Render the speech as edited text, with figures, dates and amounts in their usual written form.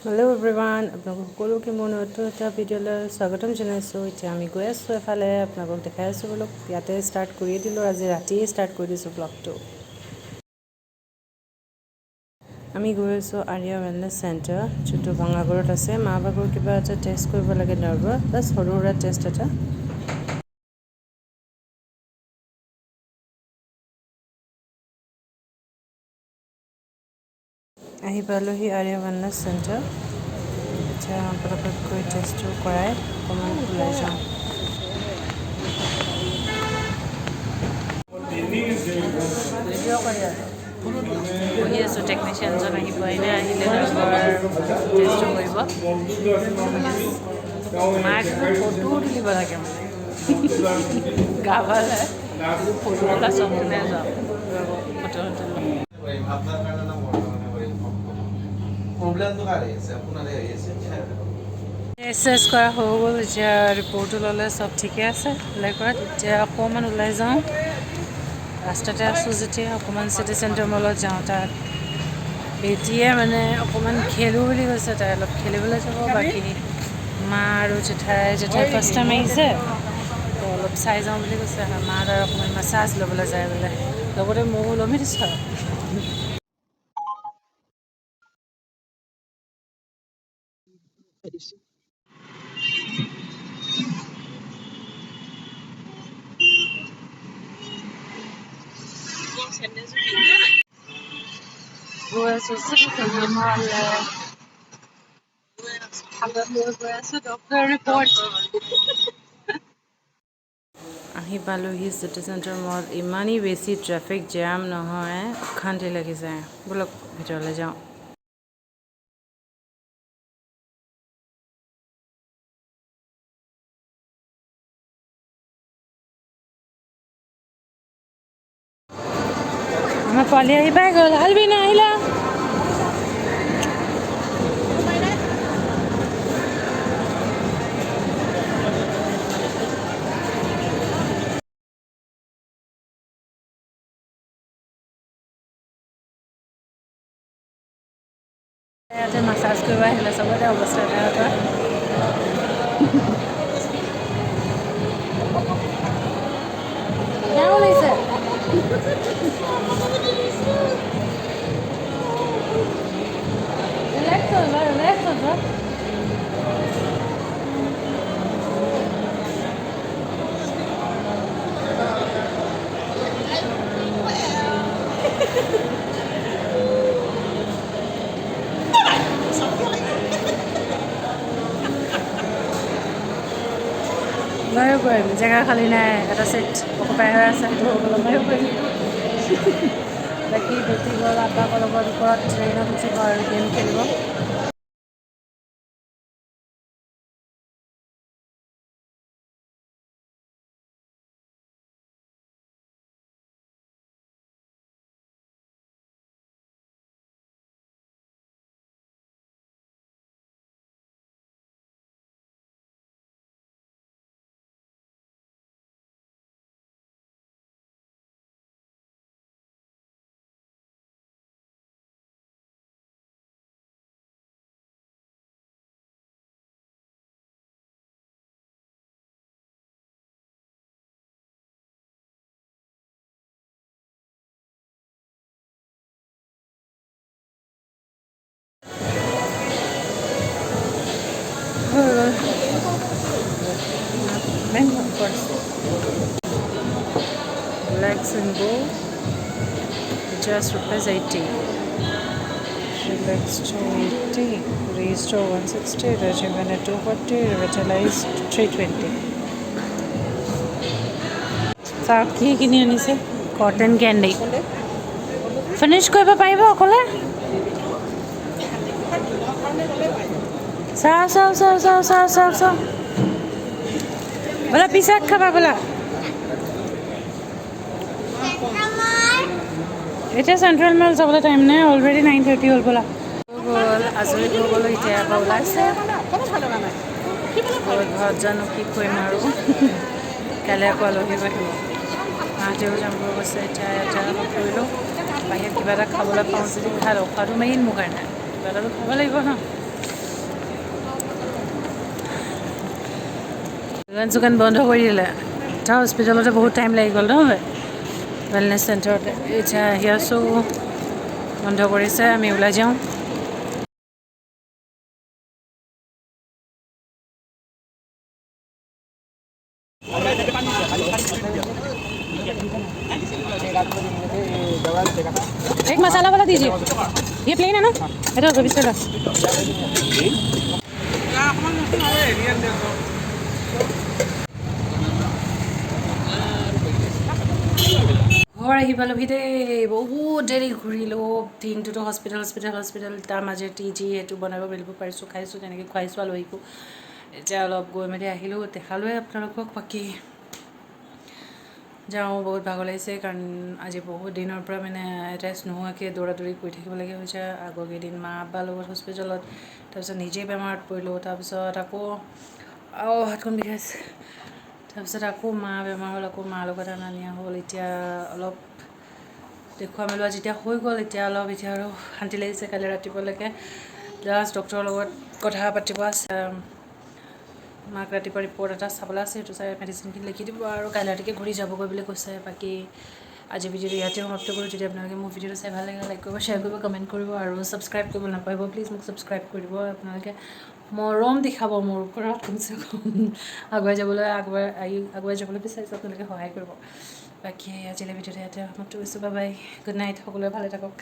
Hello everyone, আপোনালোক সকলোকে মোৰ নতুন এটা ভিডিঅ'লৈ স্বাগতম জনাইছোঁ। এতিয়া আমি গৈ আছোঁ এফালে, আপোনালোকক দেখাই আছোঁ বোলো। ইয়াতে ষ্টাৰ্ট কৰিয়ে দিলোঁ, আজি ৰাতিয়ে ষ্টাৰ্ট কৰি দিছোঁ ব্লগটো। আমি গৈ আছোঁ আৰ্য়া ৱেলনেছ চেণ্টাৰ, যোনটো ভঙাগড়ত আছে। মা বাবাৰ কিবা এটা টেষ্ট কৰিব লাগে নাৰ্ভৰ, প্লাছ সৰু সুৰা টেষ্ট এটা। আহি পালোহি আৰ্য়া ৱেলনেছ চেণ্টাৰ। এতিয়া পটককৈ গৈ টেষ্টটো কৰাই অকণমান ওলাই যাওঁ। বহি আছোঁ, টেকনিচিয়ানজন আহি পোৱাই নাই, আহিলে নাৰ্ভৰ টেষ্টটো কৰিব। মাক ফটো তুলিব লাগে মানে গা ভাল হয়, ফটো তোলা চখটো নাই যাওঁ ফটো তুলো। টেষ্ট কৰা হৈ গ'ল, এতিয়া ৰিপৰ্টটো ল'লে, চব ঠিকে আছে। ওলাই কৰাত এতিয়া অকণমান ওলাই যাওঁ। ৰাস্তাতে আছোঁ যেতিয়া অকণমান চিটি চেণ্টাৰ মলত যাওঁ। তাত বেটিয়ে মানে অকণমান খেলোঁ বুলি কৈছে, তাই অলপ খেলিবলৈ যাব। বাকী মা আৰু জেঠাই ফাৰ্ষ্ট টাইম আহিছে, তো অলপ চাই যাওঁ বুলি কৈছে। মা তাৰ অকণমান মাছাজ ল'বলৈ যায় বোলে, লগতে ময়ো ল'মি দিছোঁ আৰু। গৈ আছোঁ চিটি চেণ্টাৰ মললৈ, হাতত লৈ গৈ আছোঁ ডক্টৰ ৰিপৰ্ট। আহি পালোহি চিটি চেণ্টাৰ মল। ইমানেই বেছি ট্ৰেফিক জাম নহয়, অশান্তি লাগি যায়। ব'লক ভিতৰলৈ যাওঁ। আমাৰ পোৱালি আহি পাই গ'ল। আলবিনা আহিলা? ইয়াতে মাছাজ কৰিব আহিলে, চবতে অৱস্থা বেয়া হয়। কেনেকুৱা লাগিছে? ৰিলেক্স হৈ যোৱা, ৰিলেক্স হৈ যোৱা। ময়ো কৰিম, জেগা খালী নাই, এটা ছিট অকুপাই হৈ আছে, সেইটো হৈ গ'ল, ময়ো কৰিম। বাকী বেটি গ'ল আব্বাকৰ লগত ওপৰত ট্ৰেইনত উঠিব আৰু গেম খেলিব। Mango first. Legs and bow, just rupees 80. Legs 280, raised to 160, regimen 240, revitalized 320. চাওক কি কিনি আনিছে, কটন কেণ্ডি। ফিনিছ কৰিব পাৰিব অকলে? চাওঁ চাওঁ চাওঁ চাওঁ চাওঁ চাওঁ চাওঁ বোলা, পিছত খাবা বোলা। এতিয়া চেণ্ট্ৰেল মল যাবলৈ টাইম নাই, অলৰেডি 9:30 হ'ল বোলা। গ'ল আজৰি হৈ গ'ল, এতিয়া আকৌ ওলাইছে। ঘৰত জানো কি কৰিম আৰু, কাইলৈ আকৌ আলহী আহিব। মাহঁতেও যাম বুলি কৈছে। এতিয়া ইয়াতে অলপ কৰিলোঁ, বাহিৰত কিবা এটা খাবলৈ পাওঁ যদি খাই লওঁ। খোৱাটো মেইন মোৰ কাৰণে, কিবা এটাতো খাব লাগিব ন। দোকান চোকান বন্ধ কৰি দিলে তাৰ হস্পিটেলতে বহুত টাইম লাগি গ'ল নহয় ৱেলনেছ চেণ্টাৰতে এতিয়া আহি আছোঁ বন্ধ কৰিছে আমি ওলাই যাওঁ एक मसाला वाला दीजिए ये प्लेन है ना এটা 20 টাকা ঘৰ আহি পালোহি দেই বহুত দেৰি ঘূৰিলোঁ দিনটোতো হস্পিটেল তাৰ মাজে টি জি সেইটো বনাব মেলিব পাৰিছোঁ খাইছোঁ তেনেকৈ খুৱাইছোঁ আলহীকো এতিয়া অলপ গৈ মেলি আহিলোঁ দেখালোৱে আপোনালোকক বাকী যাওঁ বহুত ভাগৰ লাগিছে কাৰণ আজি বহুত দিনৰ পৰা মানে ৰেষ্ট নোহোৱাকৈ দৌৰা দৌৰি কৰি থাকিবলগীয়া হৈছে আগৰ কেইদিন মা আব্বাৰ লগত হস্পিটেলত তাৰপিছত নিজে বেমাৰত পৰিলোঁ তাৰপিছত আকৌ হাতখন বিষাইছে তাৰপিছত আকৌ মা বেমাৰ হ'ল আকৌ মাৰ লগত অনা নিয়া হ'ল এতিয়া অলপ দেখুওৱা মেলোৱা যেতিয়া হৈ গ'ল এতিয়া অলপ এতিয়া আৰু শান্তি লাগিছে কালি ৰাতিপুৱালৈকে জাষ্ট ডক্টৰৰ লগত কথা পাতিব আছে মাক ৰাতিপুৱা ৰিপৰ্ট এটা চাবলৈ আছে সেইটো চাই মেডিচিনখিনি লিখি দিব আৰু কাইলৈ ৰাতিকৈ ঘূৰি যাবগৈ বুলি কৈছে বাকী আজি ভিডিঅ'টো ইয়াতে সমাপ্ত কৰোঁ যদি আপোনালোকে মোৰ ভিডিঅ'টো চাই ভাল লাগে লাইক কৰিব শ্বেয়াৰ কৰিব কমেণ্ট কৰিব আৰু ছাবস্ক্ৰাইব কৰিব নাপাহৰিব প্লিজ মোক ছাবস্ক্ৰাইব কৰিব আপোনালোকে মৰম দেখাব মোৰ ওপৰত কমচে কম আগুৱাই যাবলৈ বিচাৰিছোঁ আপোনালোকে সহায় কৰিব বাকী আজিলৈ ভিডিঅ'টো ইয়াতে সমাপ্ত কৰিছোঁ বাই বাই গুড নাইট সকলোৱে ভালে থাকক